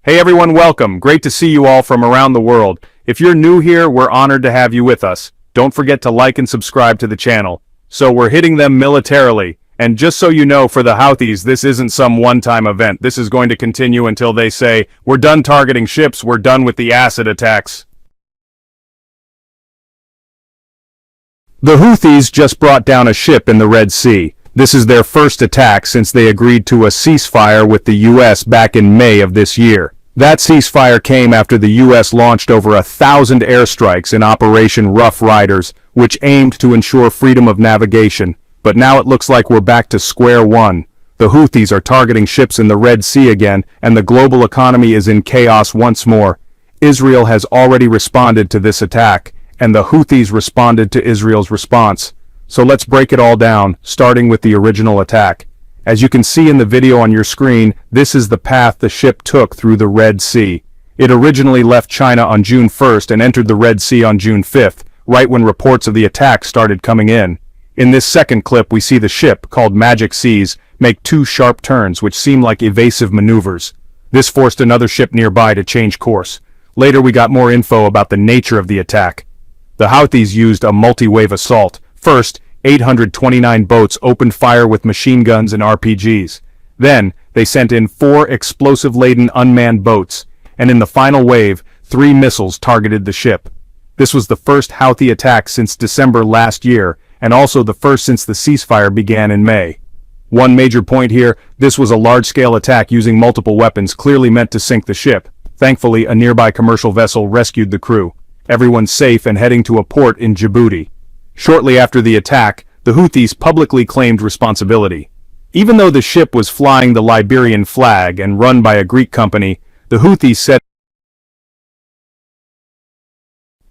Hey everyone, welcome. Great to see you all from around the world. If you're new here, we're honored to have you with us. Don't forget to like and subscribe to the channel. So we're hitting them militarily. And just so you know, for the Houthis, this isn't some one-time event. This is going to continue until they say, we're done targeting ships, we're done with the acid attacks. The Houthis just brought down a ship in the Red Sea. This is their first attack since they agreed to a ceasefire with the US back in May of this year. That ceasefire came after the US launched over 1,000 airstrikes in Operation Rough Riders, which aimed to ensure freedom of navigation. But now it looks like we're back to square one. The Houthis are targeting ships in the Red Sea again, and the global economy is in chaos once more. Israel has already responded to this attack, and the Houthis responded to Israel's response. So let's break it all down, starting with the original attack. As you can see in the video on your screen, this is the path the ship took through the Red Sea. It originally left China on June 1st and entered the Red Sea on June 5th, right when reports of the attack started coming in. In this second clip, we see the ship, called Magic Seas, make two sharp turns which seem like evasive maneuvers. This forced another ship nearby to change course. Later we got more info about the nature of the attack. The Houthis used a multi-wave assault. First, 829 boats opened fire with machine guns and RPGs. Then, they sent in 4 explosive-laden unmanned boats, and in the final wave, 3 missiles targeted the ship. This was the first Houthi attack since December last year, and also the first since the ceasefire began in May. One major point here, this was a large-scale attack using multiple weapons clearly meant to sink the ship. Thankfully, a nearby commercial vessel rescued the crew. Everyone's safe and heading to a port in Djibouti. Shortly after the attack, the Houthis publicly claimed responsibility. Even though the ship was flying the Liberian flag and run by a Greek company, the Houthis said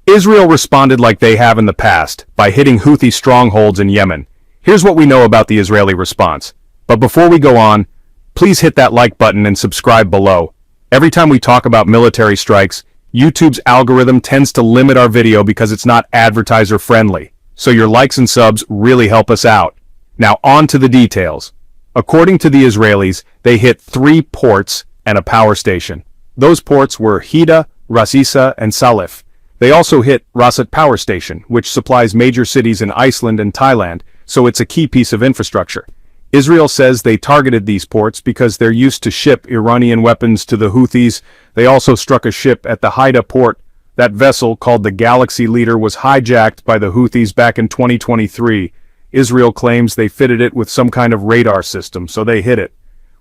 Israel responded like they have in the past, by hitting Houthi strongholds in Yemen. Here's what we know about the Israeli response. But before we go on, please hit that like button and subscribe below. Every time we talk about military strikes, YouTube's algorithm tends to limit our video because it's not advertiser friendly. So your likes and subs really help us out. Now on to the details. According to the Israelis, they hit 3 ports and a power station. Those ports were Hida, Ras Isa, and Salif. They also hit Rasat Power Station, which supplies major cities in Iceland and Thailand, so it's a key piece of infrastructure. Israel says they targeted these ports because they're used to ship Iranian weapons to the Houthis. They also struck a ship at the Hida port. That vessel, called the Galaxy Leader, was hijacked by the Houthis back in 2023. Israel claims they fitted it with some kind of radar system, so they hit it.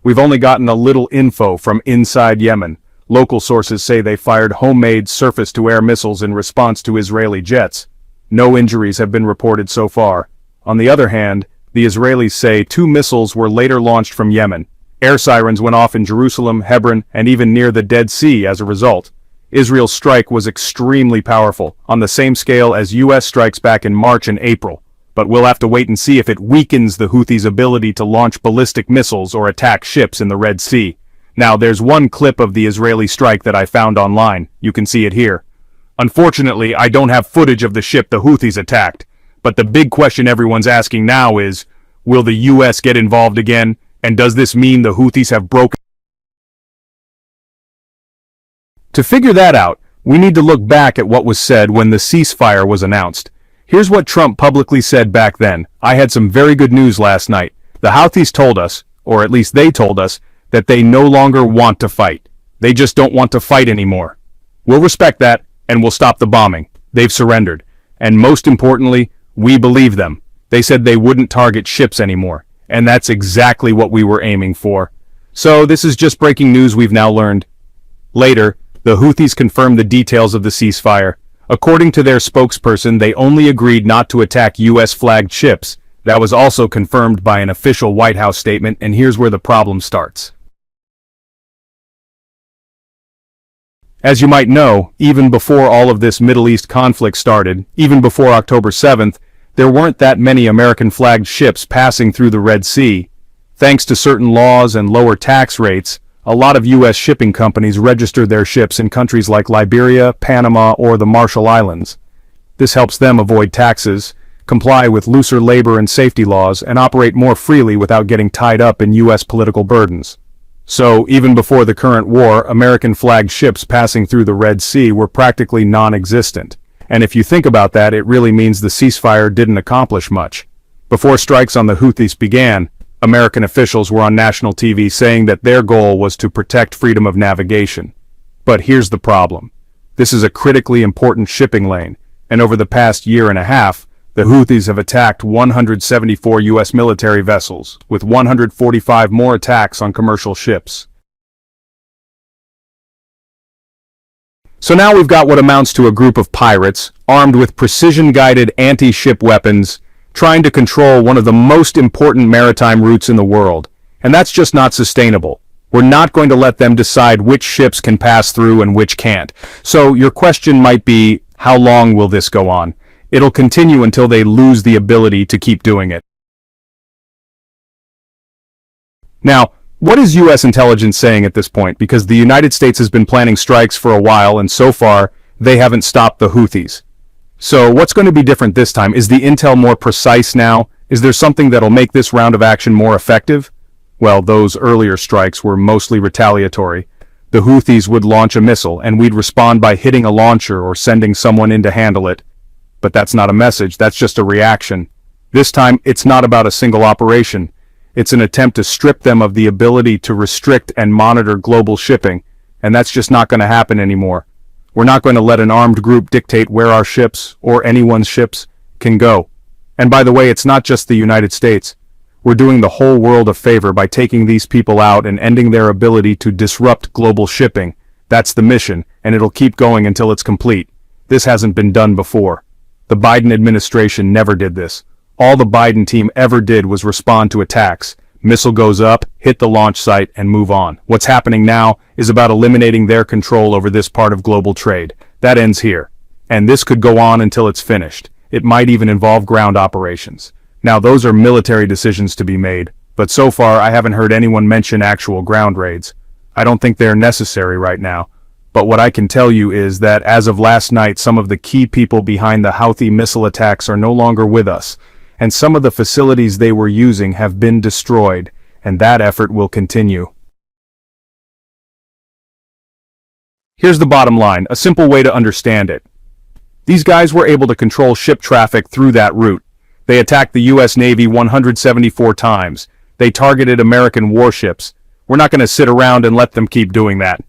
We've only gotten a little info from inside Yemen. Local sources say they fired homemade surface-to-air missiles in response to Israeli jets. No injuries have been reported so far. On the other hand, the Israelis say 2 missiles were later launched from Yemen. Air sirens went off in Jerusalem, Hebron, and even near the Dead Sea as a result. Israel's strike was extremely powerful, on the same scale as US strikes back in March and April. But we'll have to wait and see if it weakens the Houthis' ability to launch ballistic missiles or attack ships in the Red Sea. Now, there's one clip of the Israeli strike that I found online. You can see it here. Unfortunately, I don't have footage of the ship the Houthis attacked. But the big question everyone's asking now is, will the US get involved again? And does this mean the Houthis have broken? To figure that out, we need to look back at what was said when the ceasefire was announced. Here's what Trump publicly said back then. I had some very good news last night. The Houthis told us, or at least they told us, that they no longer want to fight. They just don't want to fight anymore. We'll respect that, and we'll stop the bombing. They've surrendered. And most importantly, we believe them. They said they wouldn't target ships anymore. And that's exactly what we were aiming for. So this is just breaking news we've now learned. Later, the Houthis confirmed the details of the ceasefire. According to their spokesperson, they only agreed not to attack US-flagged ships. That was also confirmed by an official White House statement, and here's where the problem starts. As you might know, even before all of this Middle East conflict started, even before October 7th, there weren't that many American-flagged ships passing through the Red Sea. Thanks to certain laws and lower tax rates, a lot of U.S. shipping companies registered their ships in countries like Liberia, Panama, or the Marshall Islands. This helps them avoid taxes, comply with looser labor and safety laws, and operate more freely without getting tied up in U.S. political burdens. So, even before the current war, American-flagged ships passing through the Red Sea were practically non-existent. And if you think about that, it really means the ceasefire didn't accomplish much. Before strikes on the Houthis began, American officials were on national TV saying that their goal was to protect freedom of navigation. But here's the problem. This is a critically important shipping lane, and over the past year and a half, the Houthis have attacked 174 U.S. military vessels, with 145 more attacks on commercial ships. So now we've got what amounts to a group of pirates, armed with precision-guided anti-ship weapons, trying to control one of the most important maritime routes in the world. And that's just not sustainable. We're not going to let them decide which ships can pass through and which can't. So your question might be, how long will this go on? It'll continue until they lose the ability to keep doing it. Now, what is U.S. intelligence saying at this point? Because the United States has been planning strikes for a while, and so far, they haven't stopped the Houthis. So what's going to be different this time? Is the intel more precise now? Is there something that'll make this round of action more effective? Well, those earlier strikes were mostly retaliatory. The Houthis would launch a missile, and we'd respond by hitting a launcher or sending someone in to handle it. But that's not a message, that's just a reaction. This time, it's not about a single operation. It's an attempt to strip them of the ability to restrict and monitor global shipping, and that's just not going to happen anymore. We're not going to let an armed group dictate where our ships, or anyone's ships, can go. And by the way, it's not just the United States. We're doing the whole world a favor by taking these people out and ending their ability to disrupt global shipping. That's the mission, and it'll keep going until it's complete. This hasn't been done before. The Biden administration never did this. All the Biden team ever did was respond to attacks. Missile goes up, hit the launch site, and move on. What's happening now is about eliminating their control over this part of global trade. That ends here. And this could go on until it's finished. It might even involve ground operations. Now those are military decisions to be made, but so far I haven't heard anyone mention actual ground raids. I don't think they're necessary right now. But what I can tell you is that as of last night, some of the key people behind the Houthi missile attacks are no longer with us, and some of the facilities they were using have been destroyed, and that effort will continue. Here's the bottom line, a simple way to understand it. These guys were able to control ship traffic through that route. They attacked the U.S. Navy 174 times. They targeted American warships. We're not going to sit around and let them keep doing that.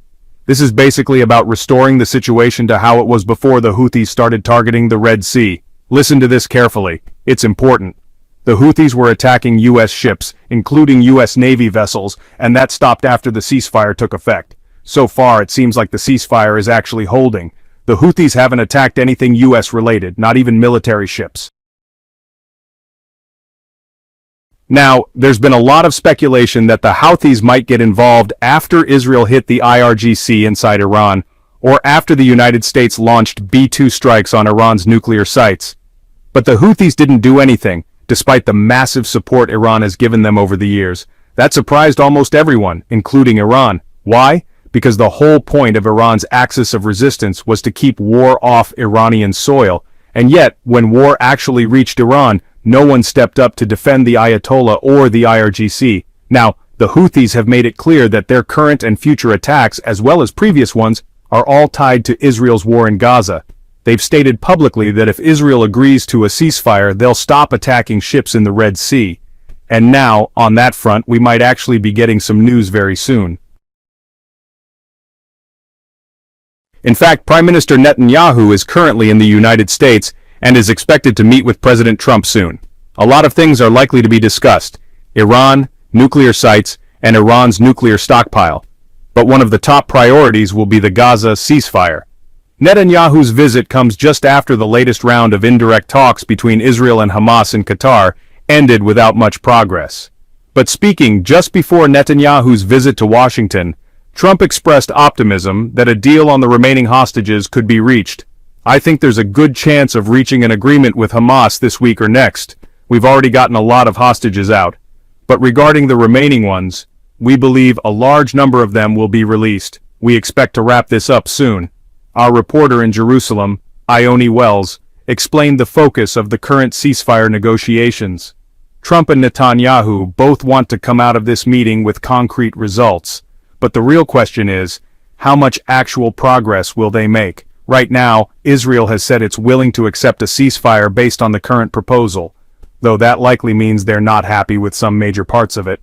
This is basically about restoring the situation to how it was before the Houthis started targeting the Red Sea. Listen to this carefully. It's important. The Houthis were attacking U.S. ships, including U.S. Navy vessels, and that stopped after the ceasefire took effect. So far, it seems like the ceasefire is actually holding. The Houthis haven't attacked anything U.S. related, not even military ships. Now, there's been a lot of speculation that the Houthis might get involved after Israel hit the IRGC inside Iran, or after the United States launched B-2 strikes on Iran's nuclear sites. But the Houthis didn't do anything, despite the massive support Iran has given them over the years. That surprised almost everyone, including Iran. Why? Because the whole point of Iran's axis of resistance was to keep war off Iranian soil, and yet, when war actually reached Iran, no one stepped up to defend the Ayatollah or the IRGC. Now, the Houthis have made it clear that their current and future attacks, as well as previous ones, are all tied to Israel's war in Gaza. They've stated publicly that if Israel agrees to a ceasefire, they'll stop attacking ships in the Red Sea. And now, on that front, we might actually be getting some news very soon. In fact, Prime Minister Netanyahu is currently in the United States and is expected to meet with President Trump soon. A lot of things are likely to be discussed: Iran, nuclear sites, and Iran's nuclear stockpile. But one of the top priorities will be the Gaza ceasefire. Netanyahu's visit comes just after the latest round of indirect talks between Israel and Hamas in Qatar ended without much progress. But speaking just before Netanyahu's visit to Washington, Trump expressed optimism that a deal on the remaining hostages could be reached. I think there's a good chance of reaching an agreement with Hamas this week or next. We've already gotten a lot of hostages out. But regarding the remaining ones, we believe a large number of them will be released. We expect to wrap this up soon. Our reporter in Jerusalem, Ione Wells, explained the focus of the current ceasefire negotiations. Trump and Netanyahu both want to come out of this meeting with concrete results. But the real question is, how much actual progress will they make? Right now, Israel has said it's willing to accept a ceasefire based on the current proposal, though that likely means they're not happy with some major parts of it.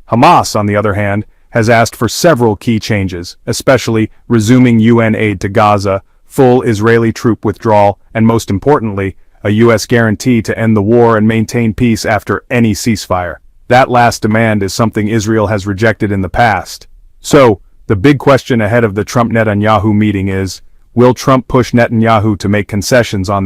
Hamas, on the other hand, has asked for several key changes, especially resuming UN aid to Gaza, full Israeli troop withdrawal, and most importantly, a U.S. guarantee to end the war and maintain peace after any ceasefire. That last demand is something Israel has rejected in the past. So, the big question ahead of the Trump-Netanyahu meeting is, will Trump push Netanyahu to make concessions on